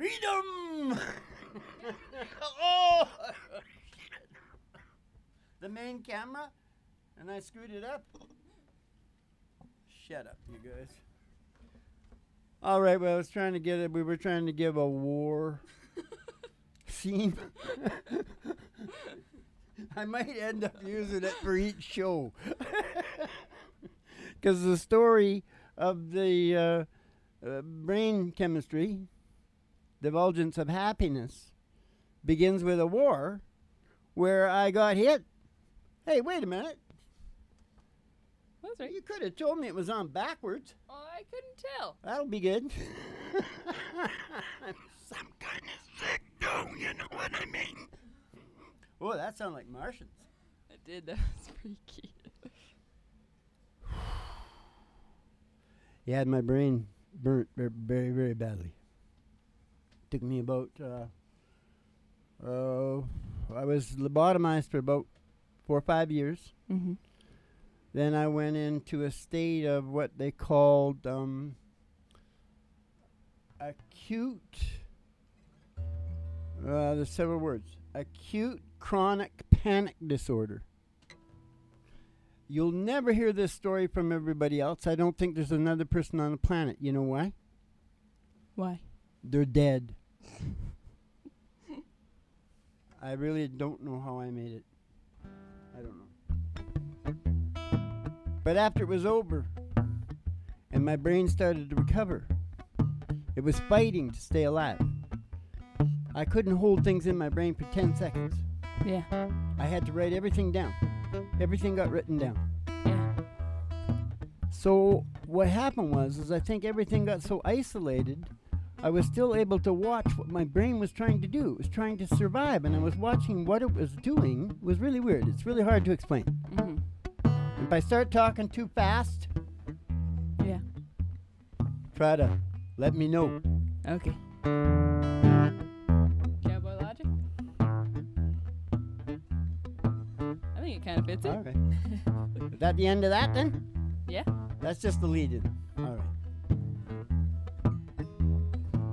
Freedom! Oh! The main camera, and I screwed it up. Shut up, you guys. All right, well, I was trying to get it. We were trying to give a war scene. I might end up using it for each show. Because the story of the brain chemistry, divulgence of happiness, begins with a war where I got hit. Hey, wait a minute. That's right. You could have told me it was on backwards. Oh, I couldn't tell. That'll be good. I'm some kind of sick, though, you know what I mean? Oh, that sounded like Martians. I did. That was freaky. Yeah, I had my brain burnt very, very badly. Took me about, I was lobotomized for about 4 or 5 years. Mm-hmm. Then I went into a state of what they called acute, there's several words, acute chronic panic disorder. You'll never hear this story from everybody else. I don't think there's another person on the planet. You know why? Why? They're dead. I really don't know how I made it. I don't know. But after it was over and my brain started to recover, it was fighting to stay alive. I couldn't hold things in my brain for 10 seconds. Yeah. I had to write everything down. Everything got written down. Yeah. So what happened was I think everything got so isolated, I was still able to watch what my brain was trying to do. It was trying to survive, and I was watching what it was doing. It was really weird. It's really hard to explain. Mm-hmm. If I start talking too fast, Yeah. try to let me know. Okay. Cowboy Logic? I think it kind of fits it. Okay. Is that the end of that then? Yeah. That's just the lead in. All right.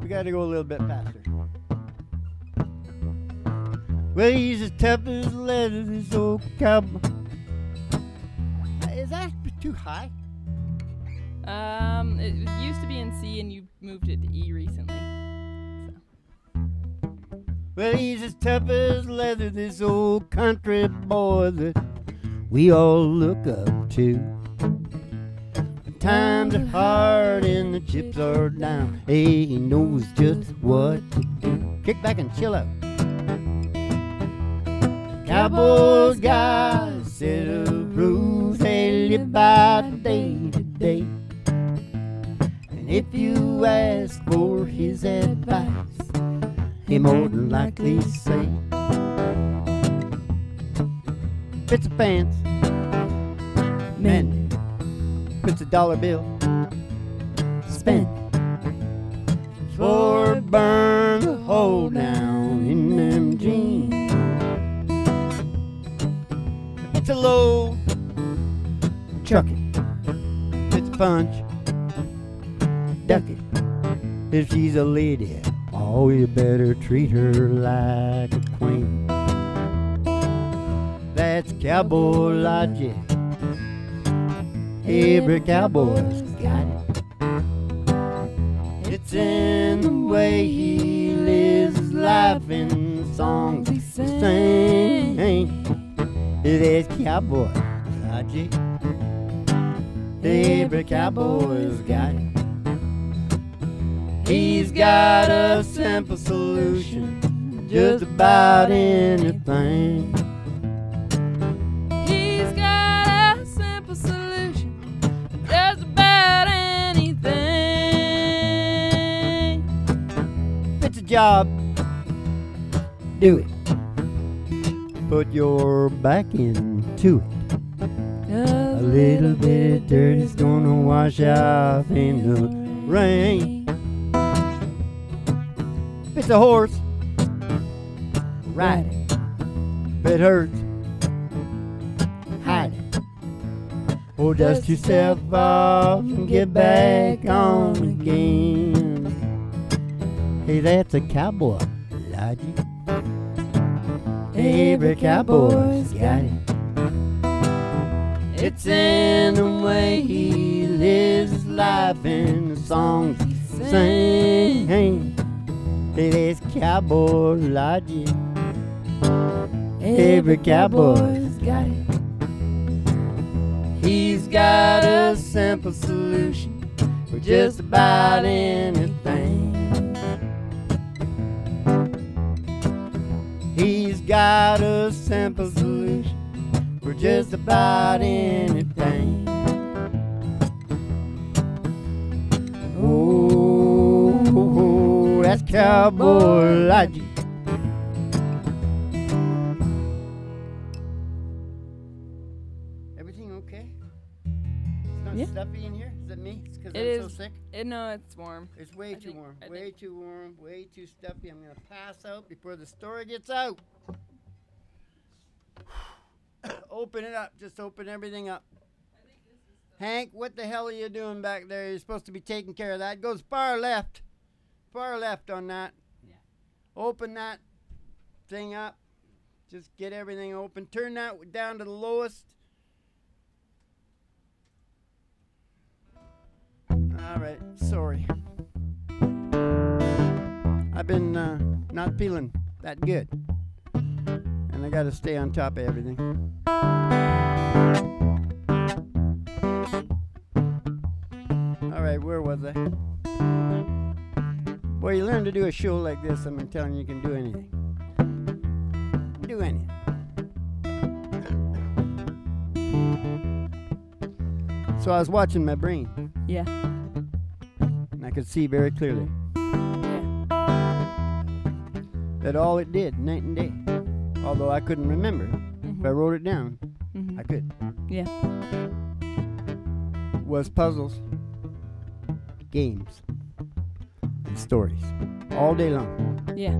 We got to go a little bit faster. Well, he's as tough as leather, this old cowboy. Is that too high? It used to be in C and you moved it to E recently. So. Well, he's as tough as leather, this old country boy that we all look up to. Times are hard and the chips are down. Hey, he knows just what to do. Kick back and chill out. Cowboys got a set of rules they live by day to day. And if you ask for his advice, he more than likely say, "Fits a pants, man. Fits a dollar bill, spend for burn the hole down in them jeans. It's a load, chuck it. It's a punch, duck it. If she's a lady, oh, you better treat her like a queen." That's cowboy logic. Every cowboy's got it. It's in the way he lives his life and the songs he sings. There's cowboy logic. Every cowboy's got it. He's got a simple solution, just about anything. He's got a simple solution, just about anything. If it's a job, do it. Put your back into it. A little bit of dirt is gonna wash off in the rain. If it's a horse, ride it. If it hurts, hide it. Or dust yourself off and get back on again. Hey, that's a cowboy logic. Every cowboy's got it. It's in the way he lives his life and the songs he sings. Hey, that's cowboy logic. Every cowboy's got it. He's got a simple solution for just about anything. He's got a simple solution for just about anything. Oh, that's cowboy logic. Everything okay? It's not stuffy in here? Is it me? It's because I'm so sick? No, it's warm. It's way too warm. Way too warm. Way too stuffy. I'm going to pass out before the story gets out. Open it up. Just open everything up. Hank, what the hell are you doing back there? You're supposed to be taking care of that. It goes far left. Far left on that. Yeah. Open that thing up. Just get everything open. Turn that down to the lowest. All right. Sorry. I've been not feeling that good. And I got to stay on top of everything. All right, where was I? Boy, you learn to do a show like this, I'm telling you, you can do anything. Do anything. So I was watching my brain. Yeah. And I could see very clearly. Yeah. That all it did, night and day. Although I couldn't remember. If I wrote it down, I could. Yeah. Was puzzles, games, and stories. All day long. Yeah.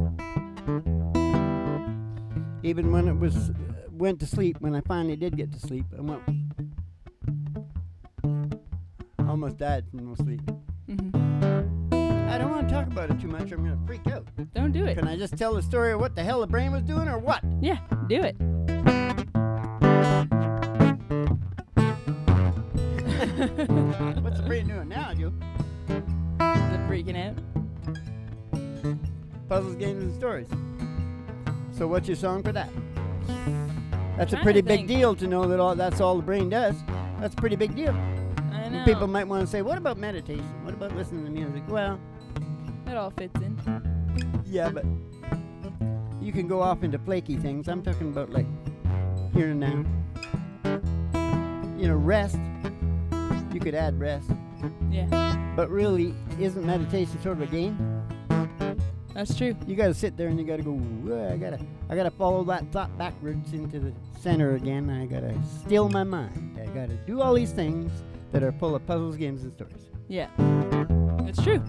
Even when it was went to sleep, when I finally did get to sleep, I went almost died from no sleep. I don't want to talk about it too much or I'm going to freak out. Don't do it. Can I just tell the story of what the hell the brain was doing or what? Yeah, do it. What's the brain doing now, Joe? Is it freaking out? Puzzles, games, and stories. So what's your song for that? That's a Trying pretty to big think. deal to know that that's all the brain does. That's a pretty big deal. I know. People might want to say, what about meditation? What about listening to music? Well, It all fits in. yeah, but you can go off into flaky things. I'm talking about like here and now. You know, rest. You could add rest. Yeah. But really, isn't meditation sort of a game? That's true. You gotta sit there and you gotta go, I gotta follow that thought backwards into the center again. I gotta still my mind. I gotta do all these things that are full of puzzles, games, and stories. Yeah. It's true.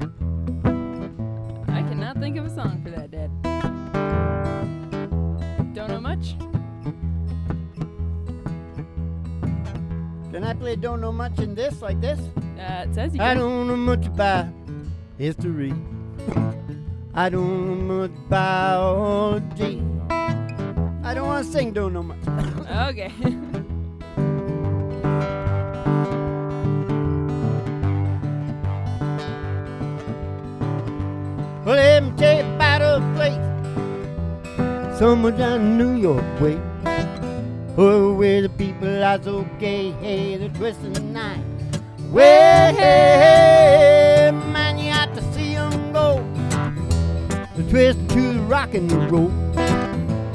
I cannot think of a song for that, Dad. Don't know much. Can I play Don't Know Much in this, like this? It says you I can. don't know much about history. I don't know much biology. I don't want to sing Don't Know Much. Okay. Well, let me tell you about a place somewhere down New York way. Oh, where the people are so gay, hey, they're twisting the night. Well, hey, man, you have to see them go. They're twisting to the rock and roll.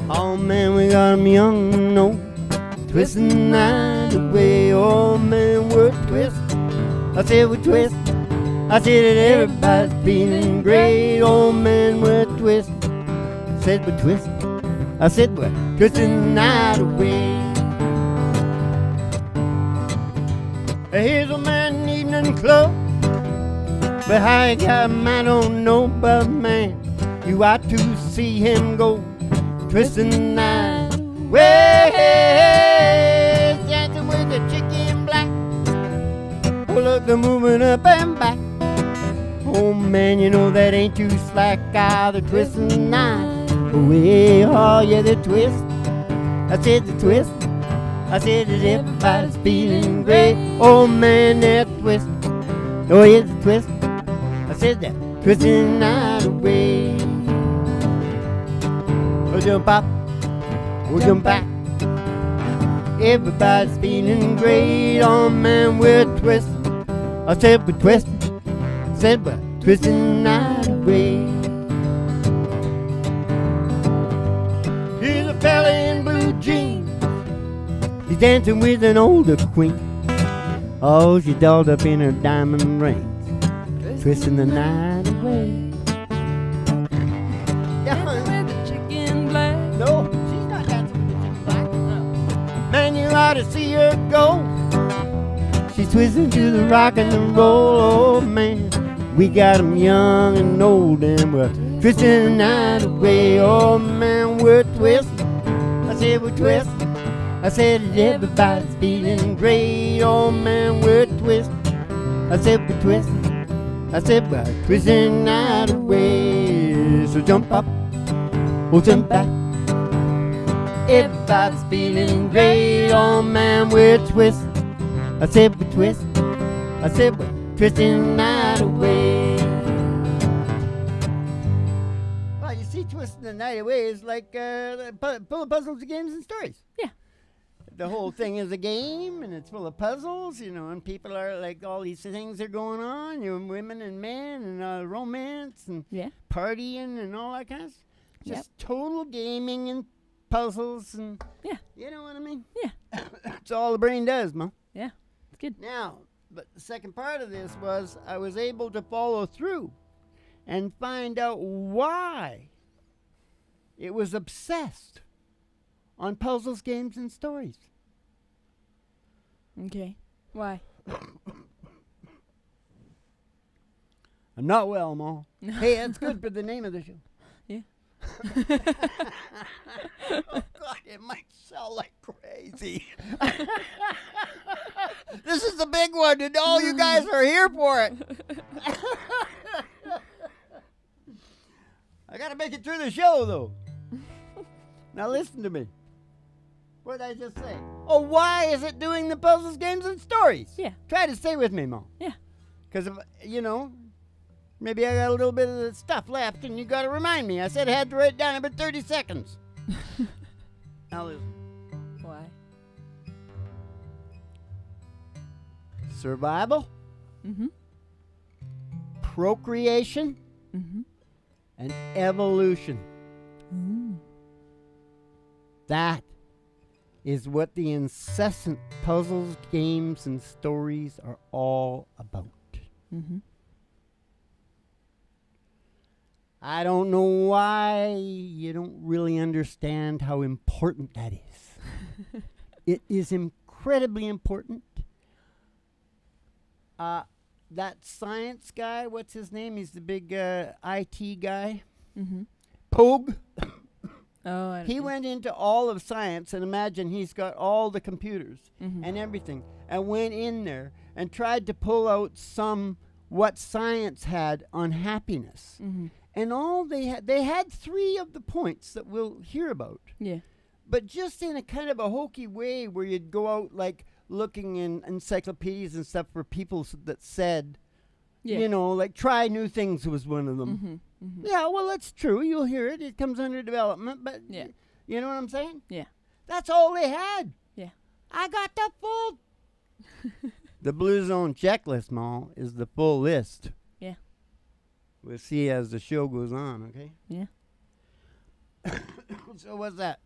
Oh, man, we got them young, no. Twisting the night away. Oh, man, we're twisting. I said we're twisting. I said that everybody's feeling great. Oh, man, we're twisting. I said we're twisting. I said we're twisting the night away. Here's a man in the evening club, but how he got him I don't know, but man, you ought to see him go, twisting the night away, dancing with the chick in black. Oh, look, they're moving up and back. Oh man, you know that ain't too slack. Ah, they're twisting the night away. Oh yeah, they're twist. I said the twist. I said that everybody's feeling great. Oh man, that twist. Oh yeah, the twist. I said that twisting the night away. Oh jump up, oh jump back. Everybody's feeling great. Oh man, we're twisting. I said we're twisting. I said we're twisting the night away. Here's a fella in blue jeans. He's dancing with an older queen. Oh, she's dolled up in her diamond rings, twisting the night away. With the chicken black. No, she's not dancing with the chicken black. Man, you ought to see her go. She's twisting to the rock and the roll. Oh man, we got 'em young and old, and we're twisting the night away. Oh man, we're twisting. I said we're twisting. I said that everybody's feeling great. Oh man, we're twisting. I said we're twisting. I said we're twisting the night away. So jump up, oh jump back. Everybody's feeling great. Oh man, we're twisting. I said we're twisting. I said we're twisting the night away. Well, you see, twisting the night away is like full of puzzles, games, and stories. Yeah. The whole thing is a game, and it's full of puzzles, you know, and people are like, all these things are going on, you know, women and men, and romance, and partying, and all that kind of stuff. Just total gaming and puzzles, and you know what I mean? Yeah. That's all the brain does, man. Yeah, it's good. Now, but the second part of this was I was able to follow through and find out why it was obsessed on puzzles, games, and stories. Okay. Why? I'm not well, Ma. Hey, that's good for the name of the show. Yeah. Oh, God, it might sound like crazy. This is the big one, and all you guys are here for it. I got to make it through the show, though. Now listen to me. What did I just say? Oh, why is it doing the puzzles, games, and stories? Yeah. Try to stay with me, Mom. Yeah. Because, you know, maybe I got a little bit of the stuff left, and you got to remind me. I said I had to write it down in about 30 seconds. Now listen. Why? Survival. Mm-hmm. Procreation. Mm-hmm. And evolution. Mm. That is what the incessant puzzles, games, and stories are all about. Mm-hmm. I don't know why you don't really understand how important that is. It is incredibly important. That science guy, what's his name? He's the big IT guy. Mm-hmm. Pogue. Oh, I don't He know. went into all of science, and imagine he's got all the computers and everything, and went in there and tried to pull out what science had on happiness. Mm-hmm. And all they had 3 of the points that we'll hear about. Yeah. But just in a kind of a hokey way where you'd go out like looking in encyclopedias and stuff for people that said, you know, like try new things was one of them. Mm-hmm. Mm-hmm. Yeah, well, that's true. You'll hear it. It comes under development, but you know what I'm saying? Yeah. That's all they had. Yeah. I got the full. The Blue Zone checklist, Ma, is the full list. Yeah. We'll see as the show goes on, okay? Yeah. So what's that?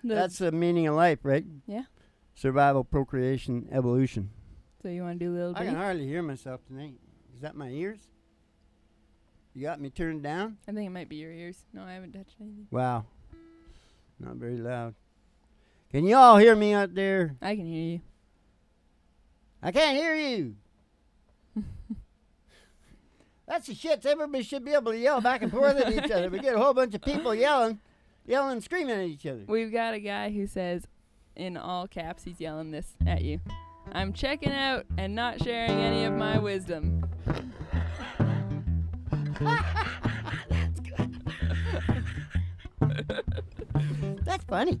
That's the meaning of life, right? Yeah. Survival, procreation, evolution. So you want to do a little I bit? can hardly hear myself tonight. Is that my ears? You got me turned down? I think it might be your ears. No, I haven't touched anything. Wow. Not very loud. Can you all hear me out there? I can hear you. I can't hear you. That's the shit. Everybody should be able to yell back and forth at each other. We get a whole bunch of people yelling, screaming at each other. We've got a guy who says, in all caps, he's yelling this at you. I'm checking out and not sharing any of my wisdom. That's funny.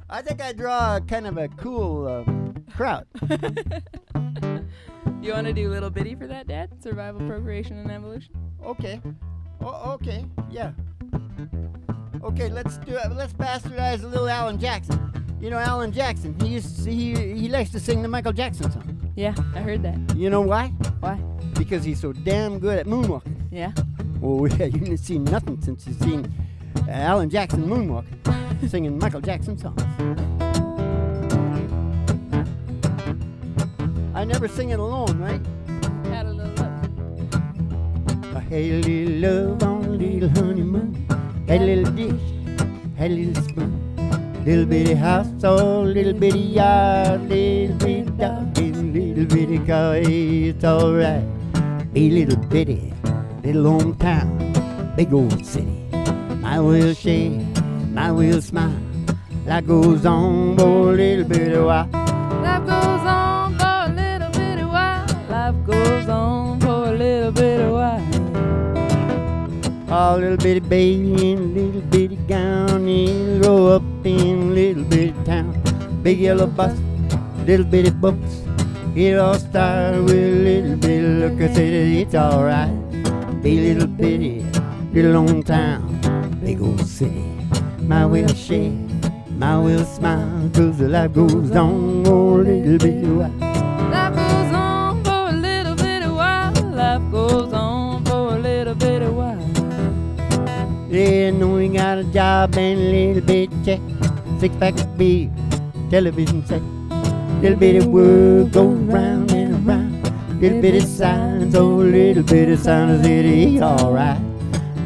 I think I draw kind of a cool crowd. You want to do Little Bitty for that, Dad? Survival, procreation, and evolution? Okay. Okay. Yeah. Okay, let's do it. Let's bastardize a little Alan Jackson. You know Alan Jackson. He likes to sing the Michael Jackson song. Yeah, I heard that. You know why? Why? Because he's so damn good at moonwalking. Yeah. Oh yeah, you didn't see nothing since you've seen Alan Jackson moonwalking, singing Michael Jackson songs. I never sing it alone, right? Had a little love. I had a little love on a little honeymoon. Had a little dish, had a little spoon. Little bitty house, oh, little bitty yard, little bitty dog, little bitty car, it's alright. A little bitty, little hometown, big old city. My will shake, my will smile. Life goes on for a little bitty while. Life goes on for a little bitty while. Life goes on for a little bitty while. Oh, little bitty baby in a little bitty gown, he'll grow up in a little bitty town. Big yellow bus, little bitty books. It all started with a little bitty look. I said it's alright. Be little bitty, little old town, big old city. My will shake, my will smile, 'cause the life goes on for a little bitty while. Life goes on for a little bitty while. Life goes on for a little bitty while. Yeah, know we got a job and a little bit check. 6-pack of beer, television set. Little bitty world goes round and around. Little bitty signs, oh, little bitty sign of city, alright.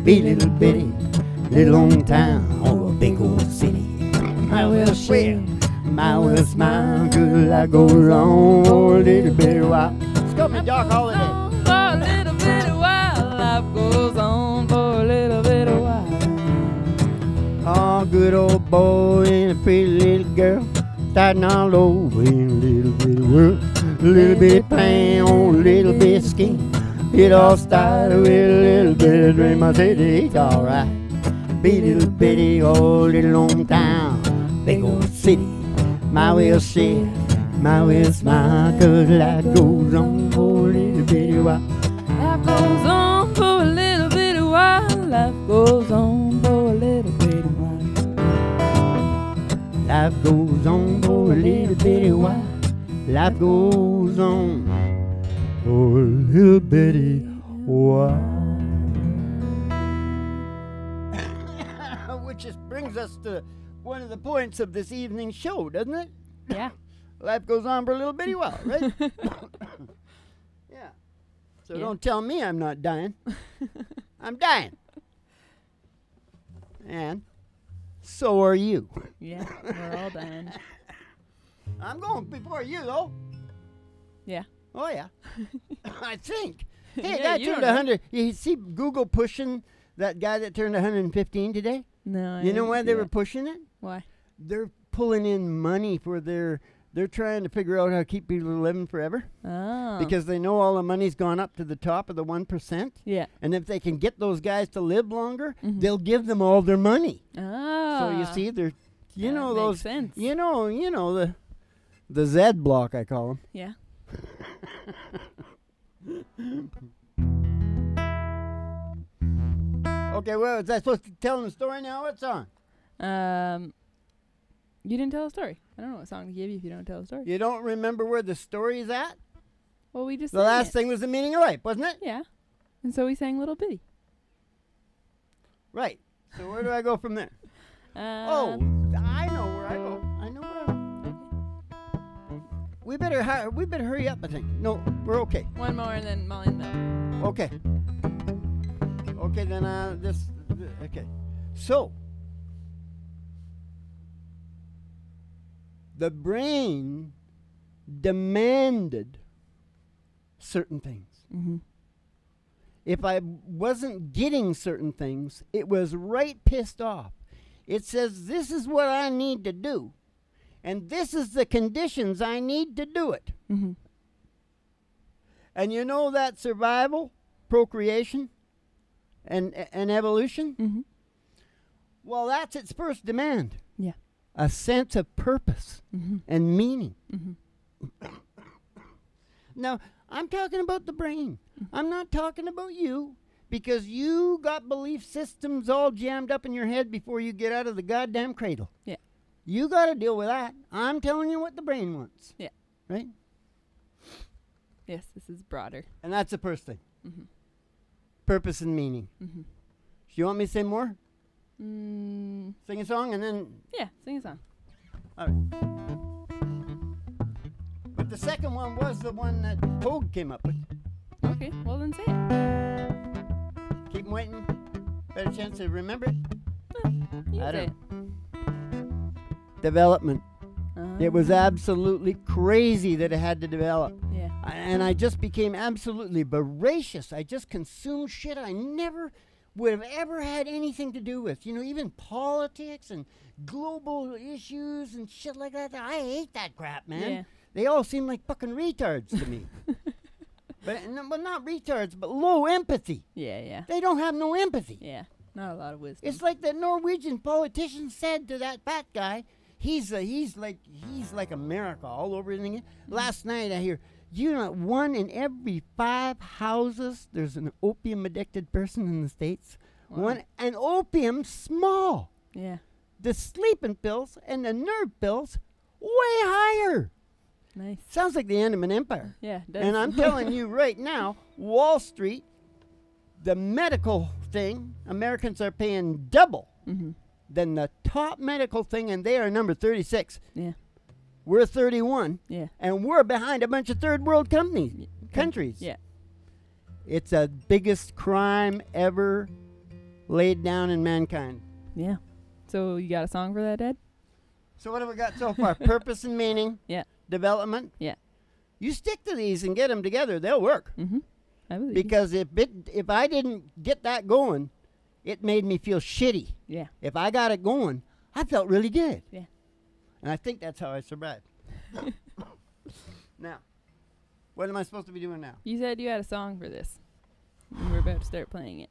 Be little bitty, little old town, or a big old city. I will share, I will smile, 'cause life goes on for a little bitty while. It's got me dark holiday. For a little bitty while. Life goes on for a little bitty while. Oh, good old boy and a pretty little girl, starting all over in a little bitty world. A little bitty plan on a little bitty scheme. It all started with a little bitty dream. I said it's alright. Be little bitty, oh, little old town, big old city. My will share, my will smile, 'cause life goes on for a little bitty while. Life goes on for a little bitty while. Life goes on for a little bitty while. Life goes on for a little bitty while. Life goes on for a little bitty while. Which just brings us to one of the points of this evening's show, doesn't it? Yeah. Life goes on for a little bitty while, right? Yeah. So Yeah. don't tell me I'm not dying. I'm dying. And so are you. Yeah, we're all dying. I'm going before you, though. Yeah. Oh, yeah. I think. Hey, Yeah, guy you turned don't know. 100. You see Google pushing that guy that turned 115 today? No, I You know didn't why see they were that. pushing it? Why? They're pulling in money for they're trying to figure out how to keep people living forever. Oh. Because they know all the money's gone up to the top of the 1%. Yeah. And if they can get those guys to live longer, Mhm. they'll give them all their money. Ah. So you see, they're, you that know, makes those, sense. you know, the Z block, I call them. Yeah. Okay, well, is I supposed to tell them the story now? What song? You didn't tell a story. I don't know what song to give you if you don't tell a story. You don't remember where the story's at? Well, we just The sang last it. thing was the meaning of life, wasn't it? Yeah. And so we sang Little Bitty. Right. So where do I go from there? Oh, I know where I go. I know where I go. We better hurry up, I think. No, we're okay. One more and then Molly and Mel. Okay. Okay, then okay. So, the brain demanded certain things. Mm-hmm. If I wasn't getting certain things, it was right pissed off. It says, this is what I need to do, and this is the conditions I need to do it. Mm-hmm. And you know that survival procreation and evolution? Mm-hmm. Well, that's its first demand. Yeah. A sense of purpose and meaning. Now, I'm talking about the brain. I'm not talking about you, because you got belief systems all jammed up in your head before you get out of the goddamn cradle. Yeah. You got to deal with that. I'm telling you what the brain wants. Yeah. Right? Yes, this is broader. And that's the first thing. Purpose and meaning. Do you want me to say more? Sing a song and then... Yeah, sing a song. All right. But the second one was the one that Hogue came up with. Okay, well then say it. Keep 'em waiting. Better chance to remember it. You I say it. Development. It was absolutely crazy that it had to develop. Yeah. And I just became absolutely voracious. I just consumed shit I never would have ever had anything to do with. You know, even politics and global issues and shit like that. I hate that crap, man. Yeah. They all seem like fucking retards to me. But not retards, but low empathy. Yeah, yeah. They don't have no empathy. Yeah, not a lot of wisdom. It's like the Norwegian politician said to that fat guy. He's like America all over everything. Last night I hear, you know, 1 in every 5 houses there's an opium addicted person in the States. Wow. And opium small. Yeah. The sleeping pills and the nerve pills way higher. Nice. Sounds like the end of an empire. Yeah, it does. And I'm telling you right now, Wall Street, the medical thing, Americans are paying double than the top medical thing, and they are number 36. Yeah. We're 31. Yeah. And we're behind a bunch of third world countries. Yeah. It's the biggest crime ever laid down in mankind. Yeah. So you got a song for that, Dad? So what have we got so far? Purpose and meaning. Yeah. Development. Yeah. You stick to these and get them together, they'll work. I believe Because if I didn't get that going, it made me feel shitty. Yeah. If I got it going, I felt really good. Yeah. And I think that's how I survived. Now, what am I supposed to be doing now? You said you had a song for this. And we're about to start playing it.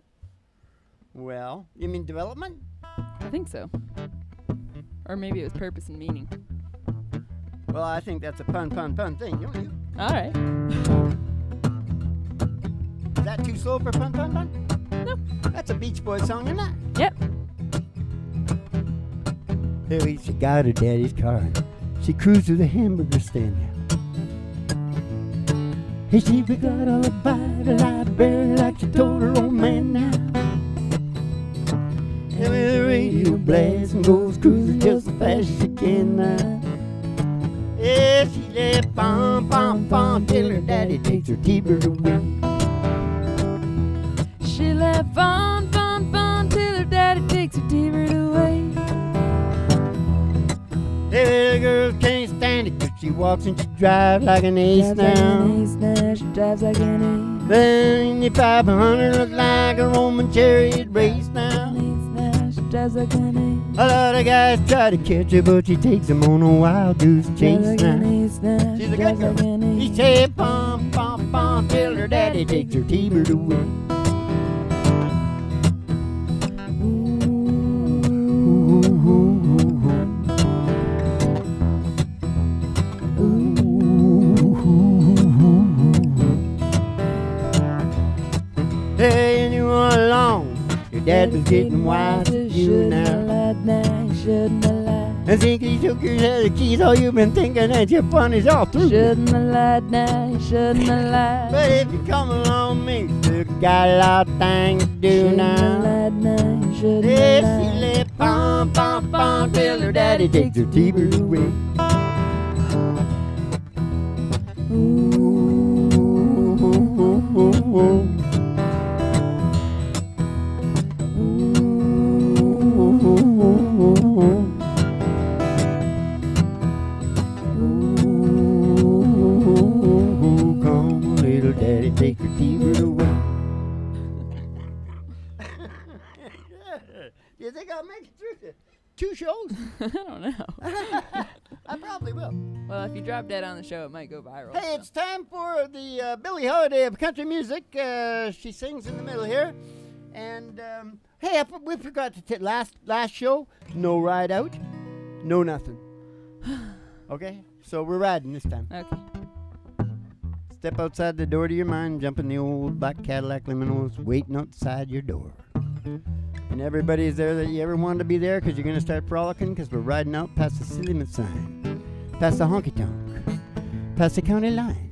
Well, you mean development? I think so. Or maybe it was purpose and meaning. Well, I think that's a pun thing, don't you? All right. Is that too slow for pun? No. That's a Beach Boys song, isn't it? Yep. Lily, she got her daddy's car. She cruised to the hamburger stand. Hey, she forgot all about the library like she told her old man now. And with the radio blast and goes cruising just as fast as she can now. Yeah, she left pom till her daddy takes her T-bird away. She left fun till her daddy takes her T-bird away. Hey, the girl can't stand it 'cause she walks and she drives like an ace now. She drives like an ace. Then the 500 looks like a Roman chariot race now. She drives like an ace. A lot of guys try to catch her, but she takes them on a wild goose chase now. She's a good girl. She said pom till her daddy takes her T-bird away. Hey, anyone along? Your dad was getting wise to you now. I think he took your other keys. All you've been thinking that your fun is all through. Shouldn't have lied now, you shouldn't have lied. But if you come along with me, you got a lot of things to do now. Yeah, she left pom till her daddy takes her T-bird away. Take your T-bird away. Do you think I'll make it through the 2 shows? I don't know. I probably will. Well, if you drop dead on the show, it might go viral. Hey, so. it's time for the Billie Holiday of country music. She sings in the middle here. And, hey, we forgot to last show, no ride out, no nothing. Okay? So we're riding this time. Okay. Step outside the door to your mind, jump in the old black Cadillac Limos, waiting outside your door. And everybody's there that you ever wanted to be there because you're going to start frolicking because we're riding out past the city limit sign, past the honky-tonk, past the county line.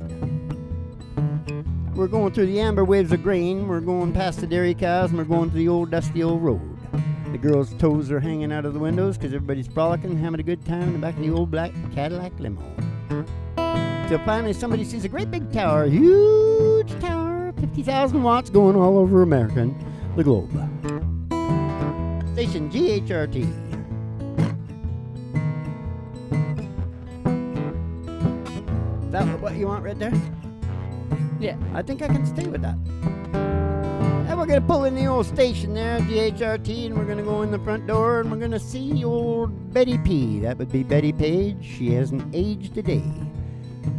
We're going through the amber waves of grain, we're going past the dairy cows, and we're going through the old dusty old road. The girls' toes are hanging out of the windows because everybody's frolicking, having a good time in the back of the old black Cadillac limo. Till finally somebody sees a great big tower, huge tower, 50,000 watts going all over America and the globe. Station GHRT. Is that what you want right there? Yeah. I think I can stay with that. And we're going to pull in the old station there, GHRT, and we're going to go in the front door and we're going to see old Betty P. That would be Betty Page. She hasn't aged a day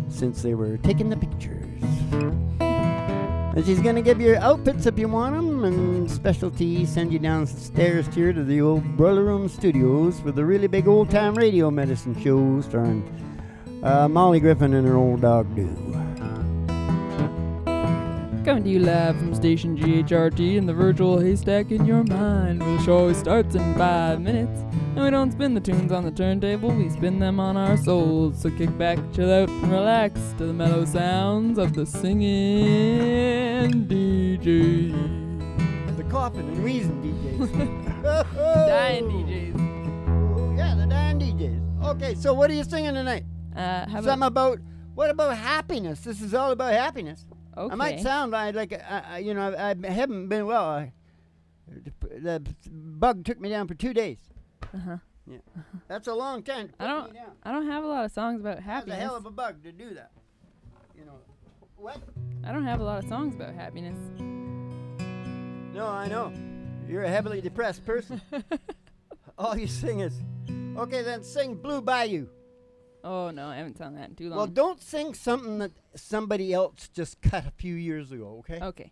since they were taking the pictures. And she's going to give you outfits if you want them, and specialty send you downstairs here to the old Broiler Room Studios for the really big old-time radio medicine show starring Molly Griffin and her old dog, Doo. Coming to you live from station GHRT in the virtual haystack in your mind, where the show always starts in 5 minutes. And we don't spin the tunes on the turntable, we spin them on our souls. So kick back, chill out, and relax to the mellow sounds of the singing DJ. The coughing and wheezing DJs. Dying DJs. Oh, yeah, the dying DJs. Okay, so what are you singing tonight? What about happiness? This is all about happiness. Okay. I might sound like, I haven't been well. The bug took me down for 2 days. Uh-huh. Yeah. That's a long time to put me down. I don't have a lot of songs about happiness. That's a hell of a bug to do that. You know, what? I don't have a lot of songs about happiness. No, I know. You're a heavily depressed person. All you sing is, okay, then sing Blue Bayou. Oh, no, I haven't sung that in too long. Well, don't sing something that somebody else just cut a few years ago, okay? Okay.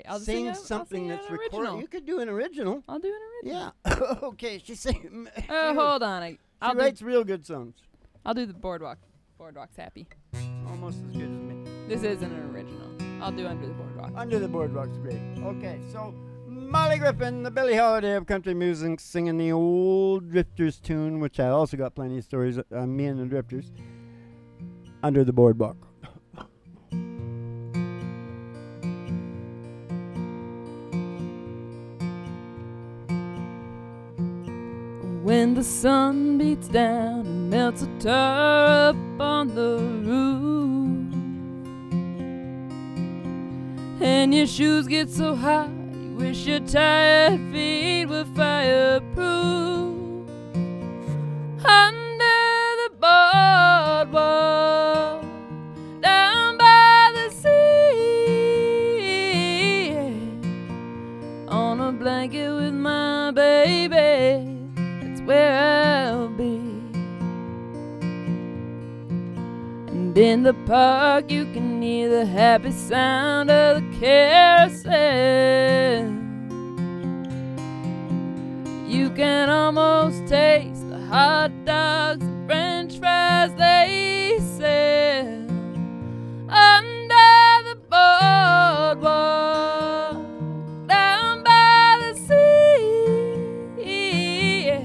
I'll sing something that's recorded. You could do an original. I'll do an original. Yeah. Okay, she sing. Hold on. She writes real good songs. I'll do the Boardwalk. Boardwalk's Happy. Almost as good as me. This isn't an original. I'll do Under the Boardwalk. Under the Boardwalk's great. Okay, so Molly Griffin, the Billie Holiday of country music, singing the old Drifters tune, which I also got plenty of stories on me and the Drifters. Under the Boardwalk. When the sun beats down and melts a tar up on the roof, and your shoes get so hot you wish your tired feet were fireproof. Under the boardwalk, down by the sea, on a blanket with my baby, where I'll be. And in the park you can hear the happy sound of the carousel. You can almost taste the hot dogs and french fries they sell. Under the boardwalk, down by the sea, yeah.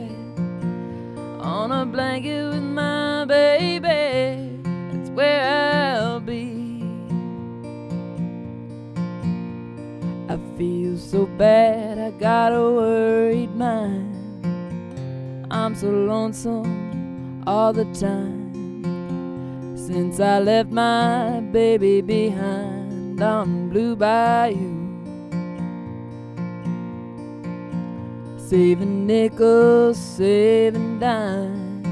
On a blanket with my baby, that's where I'll be. I feel so bad, I got a worried mind. I'm so lonesome all the time, since I left my baby behind on Blue Bayou. Saving nickels, saving dimes,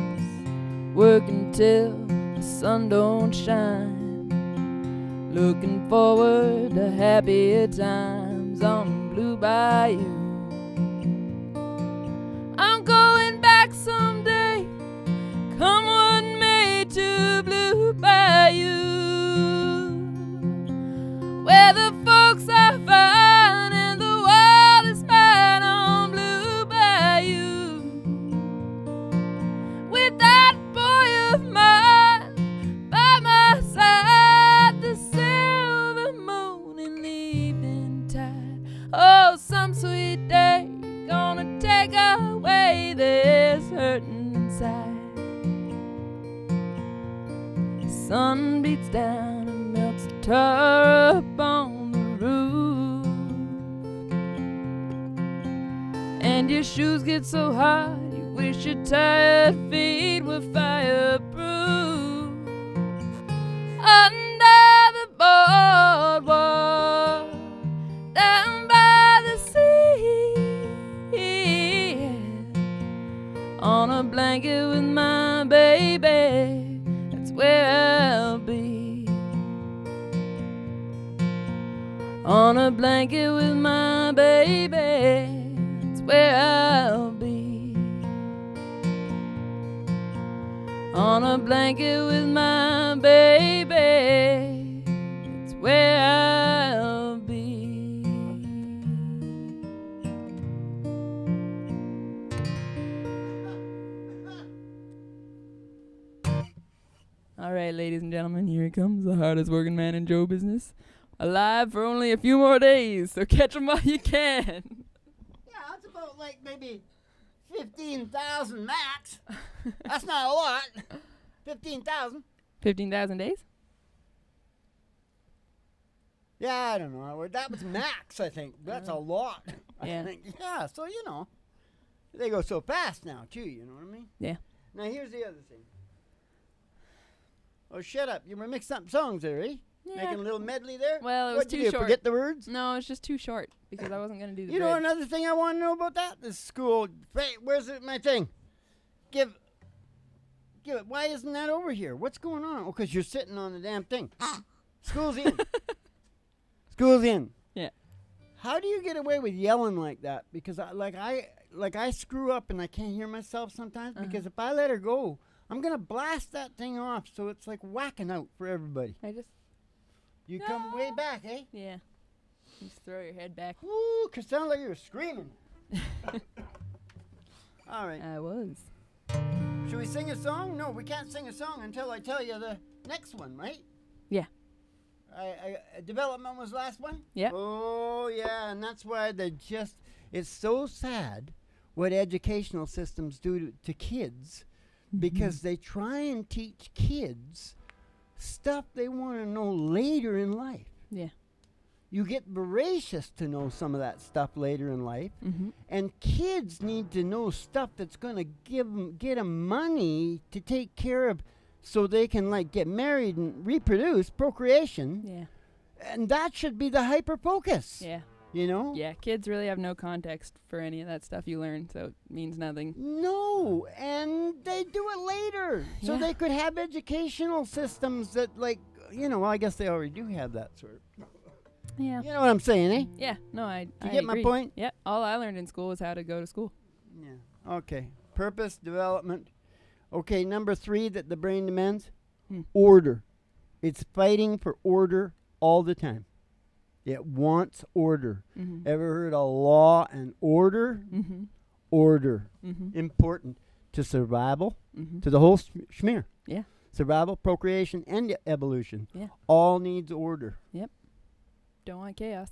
working till the sun don't shine, looking forward to happier times on Blue Bayou. I'm going back someday, come what bayou, where the folks are fine and the world is mine on Blue Bayou. With that boy of mine by my side, the silver moon in the evening tide. Oh, some sweet day gonna take away this hurting inside. Sun beats down and melts the tar up on the roof, and your shoes get so hot you wish your tired feet were fireproof. Under the boardwalk, down by the sea, on a blanket with my baby, that's where I'll be. On a blanket with my baby, that's where I'll be. On a blanket with my baby, that's where I'll be. All right, ladies and gentlemen, here he comes, the hardest working man in Joe business. Alive for only a few more days, so catch him while you can. Yeah, that's about like maybe 15,000 max. That's not a lot. 15,000. 15,000 days? Yeah, I don't know. That was max, I think. That's a lot. Yeah. I think. Yeah, so you know, they go so fast now too. You know what I mean? Yeah. Now here's the other thing. Oh, shut up! You were mixing up songs there, eh? Yeah. Making a little medley there. Well, it was What'd too you do, short. Forget the words. No, it's just too short because I wasn't gonna do the. You know bridge. another thing I want to know about that? This school. Hey, where's my thing? Give it. Why isn't that over here? What's going on? Oh, because you're sitting on the damn thing. School's in. School's in. Yeah. How do you get away with yelling like that? Because I screw up and I can't hear myself sometimes. Because if I let her go, I'm gonna blast that thing off. So it's like whacking out for everybody. You come way back, eh? Yeah. Just throw your head back. Ooh, 'cause it sounded like you were screaming. All right. I was. Should we sing a song? No, we can't sing a song until I tell you the next one, right? Yeah. Development was the last one? Yeah. Oh, yeah, and that's why it's so sad what educational systems do to kids, because they try and teach kids stuff they want to know later in life. Yeah. You get voracious to know some of that stuff later in life, and kids need to know stuff that's going to get them money to take care of, so they can like get married and reproduce, procreation. Yeah. And that should be the hyper focus. Yeah. You know? Yeah, kids really have no context for any of that stuff you learn, so it means nothing. No, and they do it later. So they could have educational systems that, like, you know, well, I guess they already do have that sort of. Yeah. You know what I'm saying, eh? Yeah, no, I You get agree. my point? Yeah, all I learned in school was how to go to school. Yeah. Okay. Purpose, development. Okay, number 3 that the brain demands, order. It's fighting for order all the time. It wants order. Ever heard of law and order? Order. Important to survival, to the whole schmear. Yeah. Survival, procreation, and evolution. Yeah. All needs order. Yep. Don't want chaos.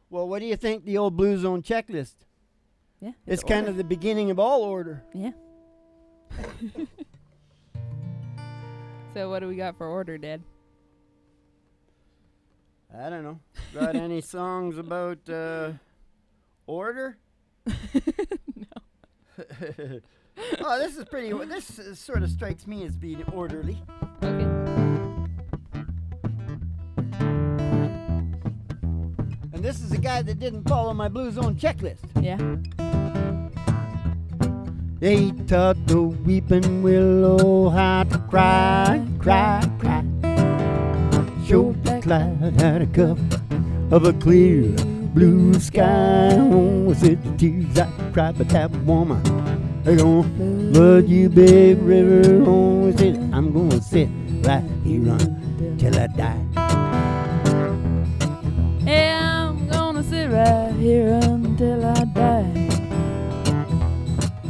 Well, what do you think the old Blue Zone checklist? Yeah. It's kind of the beginning of all order. Yeah. So what do we got for order, Dad? I don't know. Got any songs about order? No. Oh, this is pretty. This sort of strikes me as being orderly. Okay. And this is a guy that didn't follow my Blue Zone checklist. Yeah. They taught the weeping willow how to cry, cry, cry. Showed the cloud had a cup of a clear blue sky. Oh, I said the tears I cried, but that woman, they're gonna flood you, big river. Oh, I said I'm gonna sit right here until I die. Yeah, I'm gonna sit right here until I die.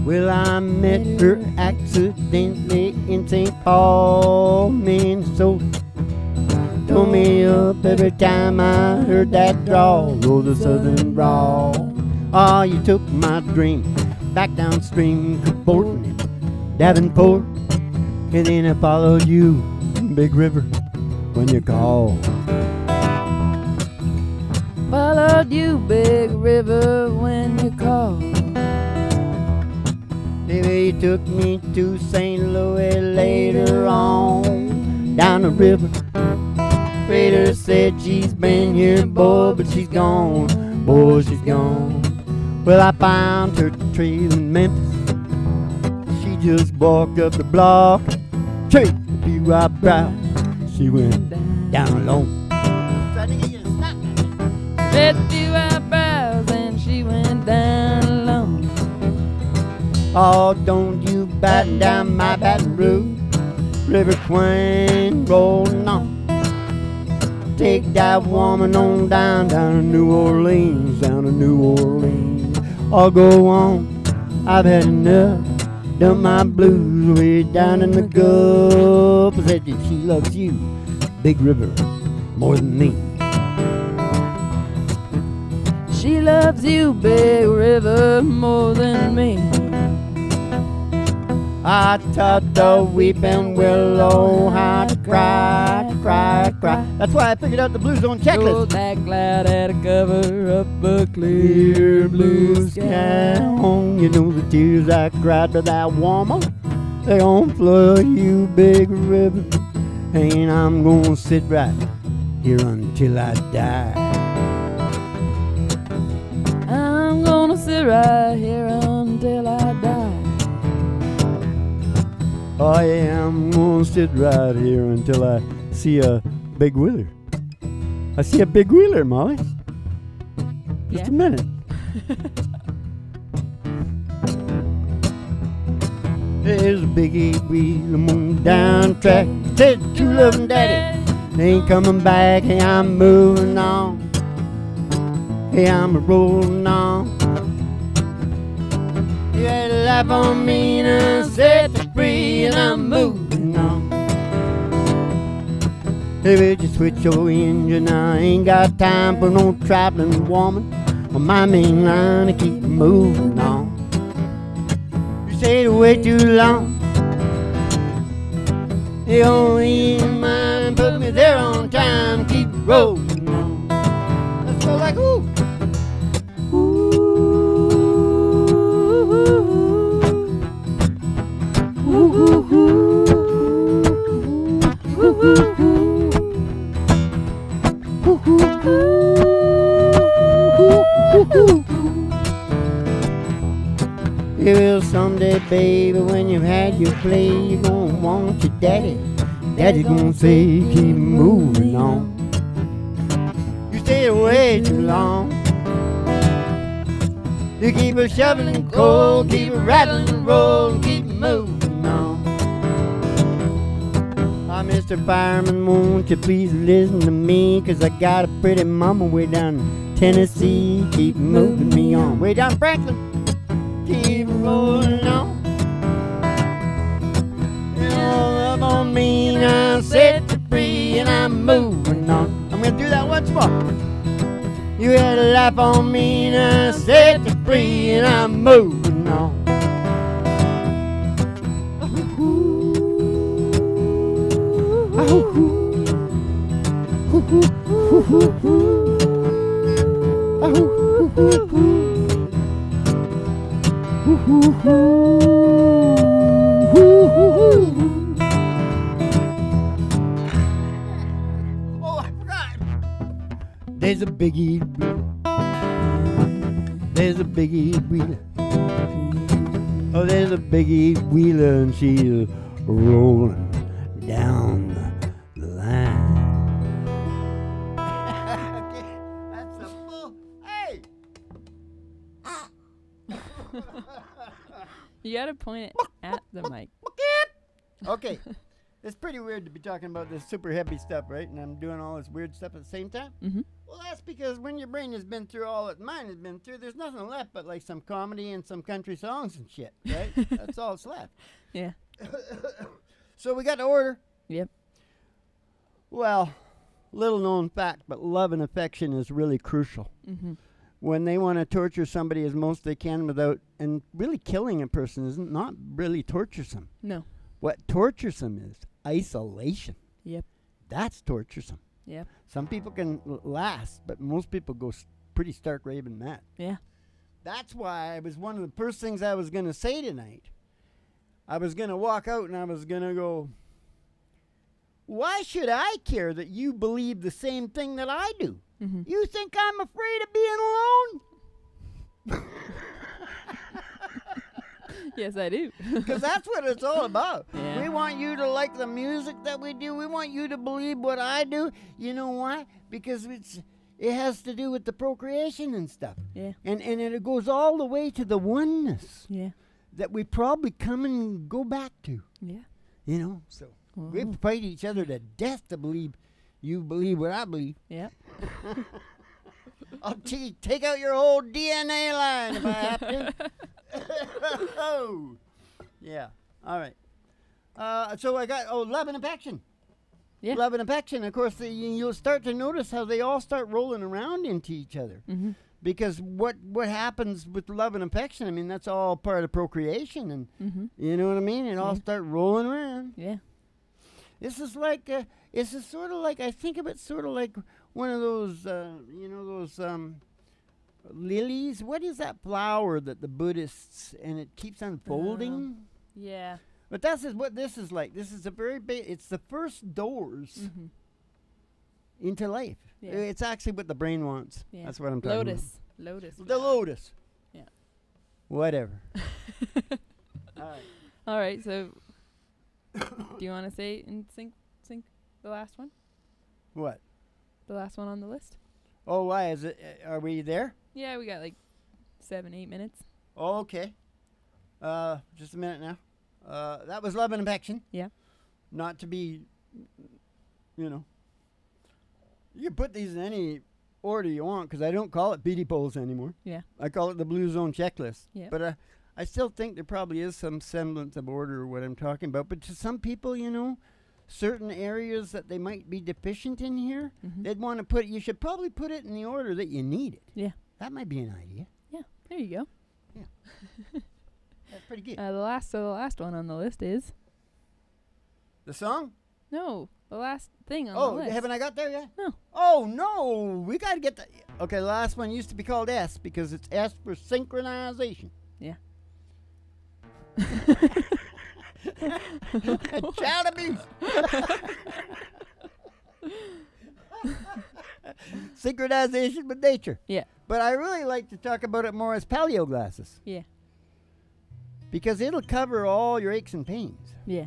Well, I met her accidentally in St. Paul, Minnesota. Told me up every time I heard that drawl, oh, the southern drawl. Oh, you took my dream back downstream, cavorting in Davenport. And then I followed you, Big River, when you called. Followed you, Big River, when you called. Baby, you took me to St. Louis later on, down the river. Freighter said she's been here, boy, but she's gone, boy, she's gone. Well, I found her trail in Memphis. She just walked up the block, straight a few eyebrows. She went down alone. Trying to get you to stop. Said a few eyebrows and she went down alone. Oh, don't you batten down my Baton Rouge, River Queen rolling on. Take that woman on down to New Orleans, down to New Orleans. I'll go on, I've had enough, done my blues way down in the Gulf. Said that she loves you, Big River, more than me. She loves you, Big River, more than me. I taught the weeping willow how to cry, cry, cry. That's why I figured out the Blue Zone Oh, checklist. that cloud had to cover up a clear blue sky. Oh, you know the tears I cried for that woman, they gon' flood you, Big River. And I'm gonna sit right here until I die. I'm gonna sit right here until I die. Oh yeah, I'm gonna sit right here until I see a big wheeler. I see a big wheeler, Molly. Just a minute. There's a biggie wheeler moving down track. Said true loving daddy ain't coming back. Hey, I'm moving on. Hey, I'm rolling on. You had a life on me and I set you free and I'm moving on. Hey, would you switch your engine? I ain't got time for no traveling woman on my main line to keep moving on. You stayed away too long. You only in mind put me there on time. Keep rolling on. Let's go like ooh. You will someday, baby, when you've had your play, you're gonna want your daddy. Daddy's gonna say, keep moving on. You stay away too long. You keep a shoveling coal, keep a rattling and roll, keep moving on. Ah, Mr. Fireman, won't you please listen to me? 'Cause I got a pretty mama way down in Tennessee. Keep moving me on. Way down Franklin. Keep rolling on. You know, love on me and I set you free and I'm moving on. I'm gonna do that once more. You had a life on me and I set you free and I'm moving on. Oh, I forgot. There's a biggie wheeler. There's a biggie wheeler. Oh, there's a biggie wheeler and she's rolling down the line. Okay, that's a full. Hey! You gotta point it at the mic. Okay. It's pretty weird to be talking about this super heavy stuff, right? And I'm doing all this weird stuff at the same time. Mm-hmm. Well, that's because when your brain has been through all that mine has been through, there's nothing left but like some comedy and some country songs and shit, right? That's all that's left. Yeah. So we got the order. Yep. Well, little known fact, but love and affection is really crucial. Mm-hmm. When they want to torture somebody as most they can without, and really killing a person isn't not really torturesome. No. What torturesome is isolation. Yep. That's torturesome. Yep. Some people can last, but most people go pretty stark raving mad. Yeah. That's why it was one of the first things I was going to say tonight. I was going to walk out and I was going to go, why should I care that you believe the same thing that I do? Mm-hmm. You think I'm afraid of being alone? Yes, I do. Because that's what it's all about. Yeah. We want you to like the music that we do. We want you to believe what I do. You know why? Because it has to do with the procreation and stuff. Yeah. And it goes all the way to the oneness Yeah. that we probably come and go back to. Yeah. You know? So we Oh. fight each other to death to believe you believe what I believe. Yeah. I'll take out your whole DNA line if I have to. Oh. Yeah. All right. So I got, love and affection. Yeah. Love and affection. Of course, you'll start to notice how they all start rolling around into each other. Mm-hmm. Because what happens with love and affection, I mean, that's all part of procreation. And Mm-hmm. you know what I mean? It all start rolling around. Yeah. This is like, I think of it sort of like one of those, lilies. What is that flower that the Buddhists, and it keeps unfolding? Yeah. But that's what this is like. This is a very big, it's the first doors Mm-hmm. into life. Yeah. It's actually what the brain wants. Yeah. That's what I'm talking Lotus. Lotus. about. The lotus. Yeah. Whatever. All right. All right. So, do you want to say and sync the last one? What? The last one on the list? Oh, why is it? Are we there? Yeah, we got like 7-8 minutes. Oh, okay. Just a minute now. That was love and affection. Yeah. Not to be, you can put these in any order you want, because I don't call it Beatty Poles anymore. Yeah. I call it the Blue Zone Checklist. Yeah. But I still think there probably is some semblance of order what I'm talking about. But to some people, certain areas that they might be deficient in here, Mm-hmm. they'd want to put, you should probably put it in the order that you need it. Yeah. That might be an idea. Yeah. There you go. That's pretty good. The last one on the list is The song? the last thing on the Oh, list. haven't I got there yet? No. Oh, no. We got to get the... Okay, the last one used to be called S because it's S for synchronization. Yeah. Child abuse. Synchronization with nature. Yeah. But I really like to talk about it more as paleo glasses Yeah. because it'll cover all your aches and pains. Yeah.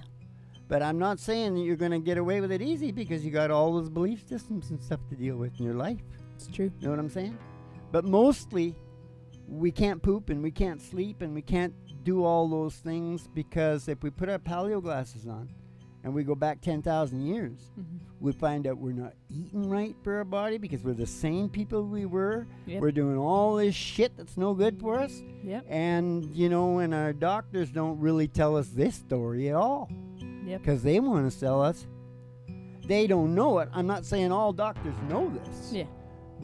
But I'm not saying that you're going to get away with it easy because you got all those belief systems and stuff to deal with in your life. It's true. You know what I'm saying? But mostly, we can't poop and we can't sleep and we can't do all those things because if we put our paleo glasses on and we go back 10,000 years, Mm-hmm. we find out we're not eating right for our body because we're the same people we were. Yep. We're doing all this shit that's no good for us. Yep. And, and our doctors don't really tell us this story at all Yep. because they want to sell us. They don't know it. I'm not saying all doctors know this. Yeah.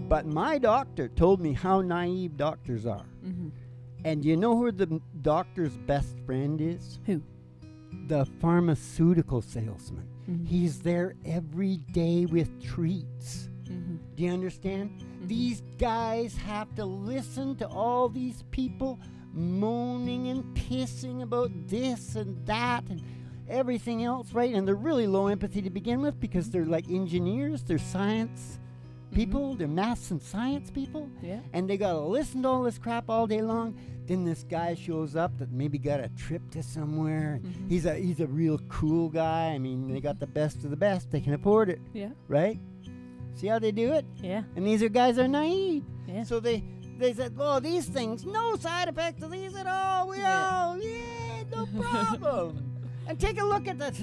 But my doctor told me how naive doctors are. Mm-hmm. And you know who the doctor's best friend is? Who? The pharmaceutical salesman. Mm-hmm. He's there every day with treats. Mm-hmm. Do you understand? Mm-hmm. These guys have to listen to all these people moaning and pissing about this and that and everything else, right? And they're really low empathy to begin with because they're like engineers, they're science people, they're maths and science people, Yeah. and they gotta listen to all this crap all day long. Then this guy shows up that maybe got a trip to somewhere. Mhm. He's a real cool guy. I mean, they got the best of the best. They can afford it, Yeah. right? See how they do it? Yeah. And these guys are naive. Yeah. So they said, oh, these things, no side effects of these at all. Yeah. Yeah, no problem. And take a look at that.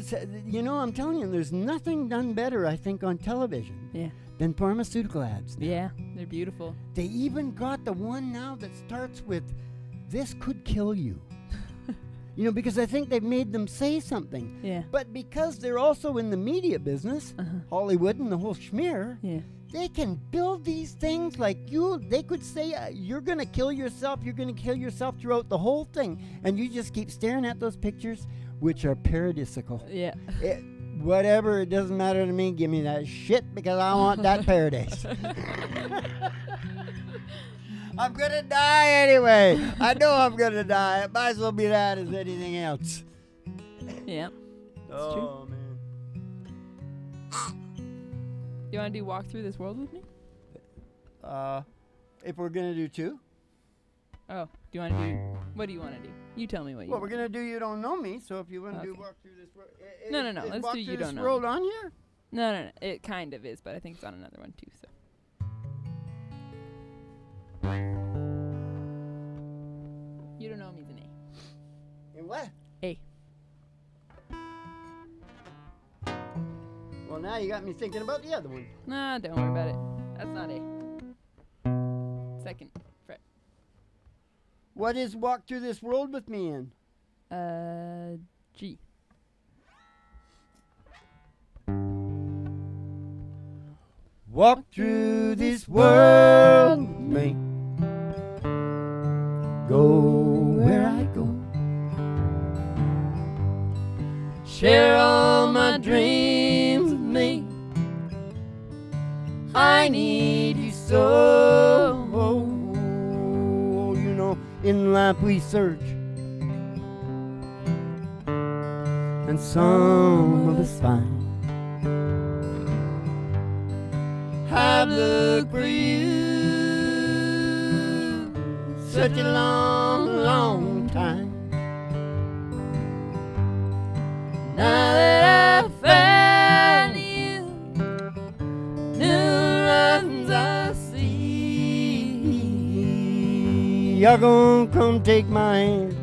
You know, I'm telling you, there's nothing done better, I think, on television than pharmaceutical ads. Yeah, they're beautiful. They even got the one now that starts with, "This could kill you." You know, because I think they've made them say something. Yeah. But because they're also in the media business, Hollywood and the whole schmear, they can build these things like they could say, you're going to kill yourself, throughout the whole thing. And you just keep staring at those pictures, which are paradisical. Yeah. Whatever, it doesn't matter to me. Give me that shit because I want that paradise. I'm going to die anyway. I know I'm going to die. It might as well be that as anything else. Yeah. Oh, man. You want to do Walk Through This World with me? If we're going to do two? Oh, do you want to do... What do you want to do? You tell me what you want. Well, we're going to do You Don't Know Me, so if you want to do Walk Through This World... No. Let's do You Don't Know Me. Walk Through This World on here? No. It kind of is, but I think it's on another one, too, so... You Don't Know Me's an A. In what? A. Well, now you got me thinking about the other one. Nah, don't worry about it. That's not A. Second fret. What is Walk Through This World with me in? G. Walk through this world with me. Go where I go. Share all my dreams with me. I need you so. You know, in life we search, and some of us find. I've looked for you such a long, long time. Now that I've found you, new horizons I see. You're gonna come take my hand,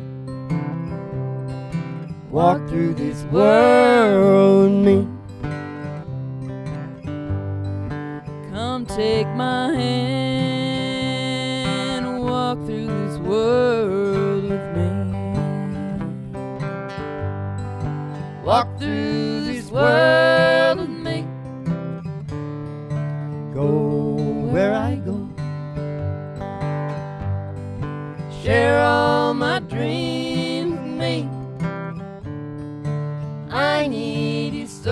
walk through this world with me. Come take my hand, walk through this world with me. Walk through this world with me. Go where I go. Share all my dreams with me. I need you so.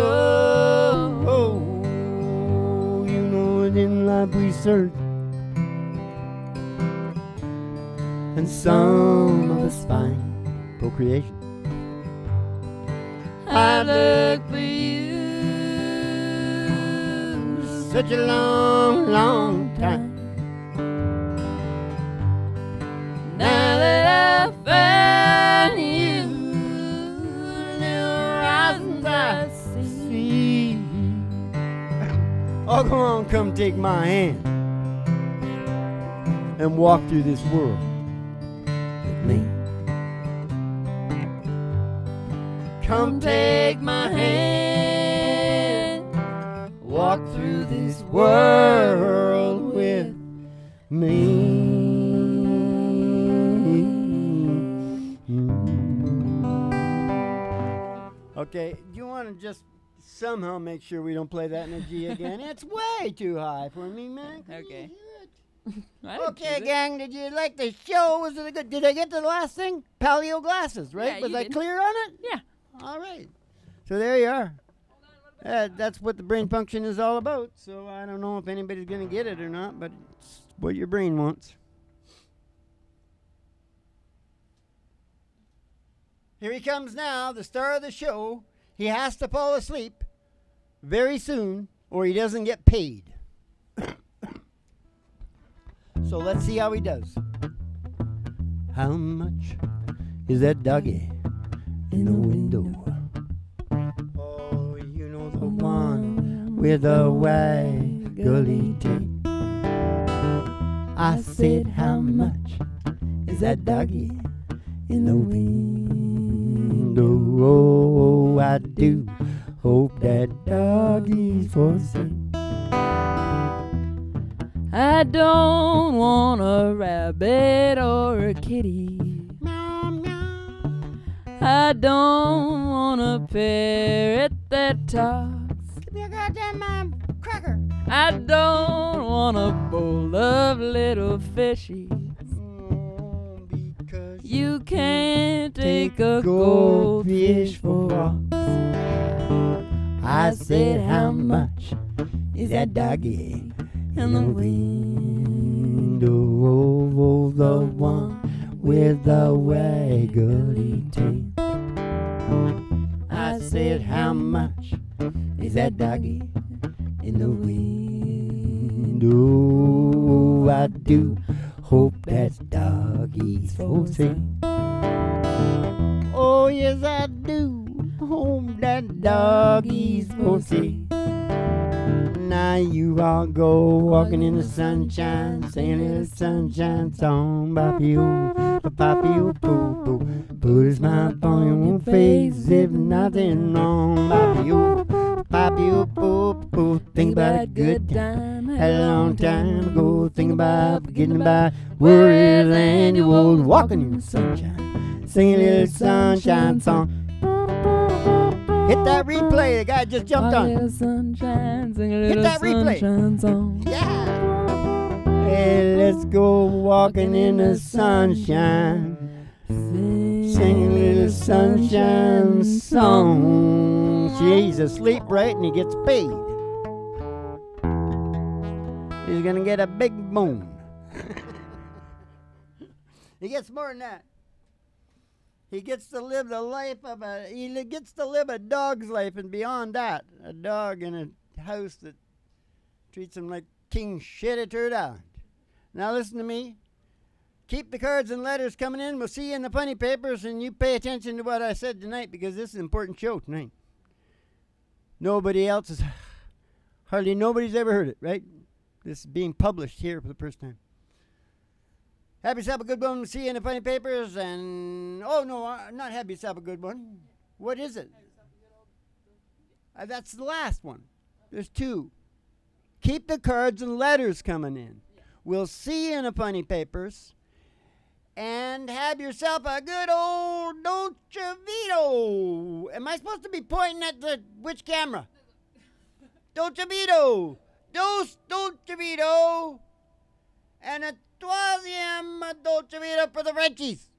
You know it in life we search, and some of us find procreation. I look for you Such a long, long time. now that I've found you. New horizons I see. Oh, come on, come take my hand and walk through this world with me. Come take my hand, walk through this World with me. Okay, do you want to just somehow make sure we don't play that in a G again? It's way too high for me, man. Can you Okay. hear it? I didn't Okay, choose it. gang, did you like the show? Was it a good? Did I get to the last thing? Paleo glasses, right? Yeah, Was you I did. clear on it? Yeah. All right. So there you are. That's what the brain function is all about. So I don't know if anybody's going to get it or not, but it's what your brain wants. Here he comes now, the star of the show. He has to fall asleep very soon or he doesn't get paid. So let's see how he does. How much is that doggy in the window? Oh, you know the one with the waggly tail. I said, how much is that doggy in the window? do hope that doggies forsake. I don't want a rabbit or a kitty. Meow, meow. I don't want a parrot that talks. Give me a goddamn cracker. I don't want a bowl of little fishies. Because You can't take a goldfish for walks. I said, how much is that doggy in the window? Oh, the one with the waggly tail. I said, how much is that doggy in the window? I do hope that doggy's for sale. Oh, yes, I do hope that doggy's for sale. Now you all go walking in the sunshine, singing a little sunshine song. Papi-oo, papi-oo, poo-poo. Put a smile on your face if nothing wrong. Papi-oo, papi-oo, poo-poo. Think about a good time, had a long time ago. Think about getting by worries and you old walking in the sunshine, singing a little sunshine song. Hit that replay, the guy just jumped on. Little sunshine, sing a Hit little that replay. sunshine song. Yeah. Hey, let's go walking in the sunshine, sing a little sunshine song. See, he's asleep, right, and he gets paid. He's gonna get a big bone. He gets more than that. He gets to live the life of he gets to live a dog's life, and beyond that, a dog in a house that treats him like king shit it turned out. Now listen to me. Keep the cards and letters coming in. We'll see you in the funny papers, and you pay attention to what I said tonight, because this is an important show tonight. Nobody else is, hardly nobody's ever heard it, right? This is being published here for the first time. Have yourself a good one. See you in the funny papers. And oh no, not have yourself a good one. What is it? That's the last one. There's two. Keep the cards and letters coming in. We'll see you in the funny papers. And have yourself a good old Dolce Vito. Am I supposed to be pointing at which camera? Dolce Vito. Dolce Vito. And a troisième Dolce Vito for the Frenchies.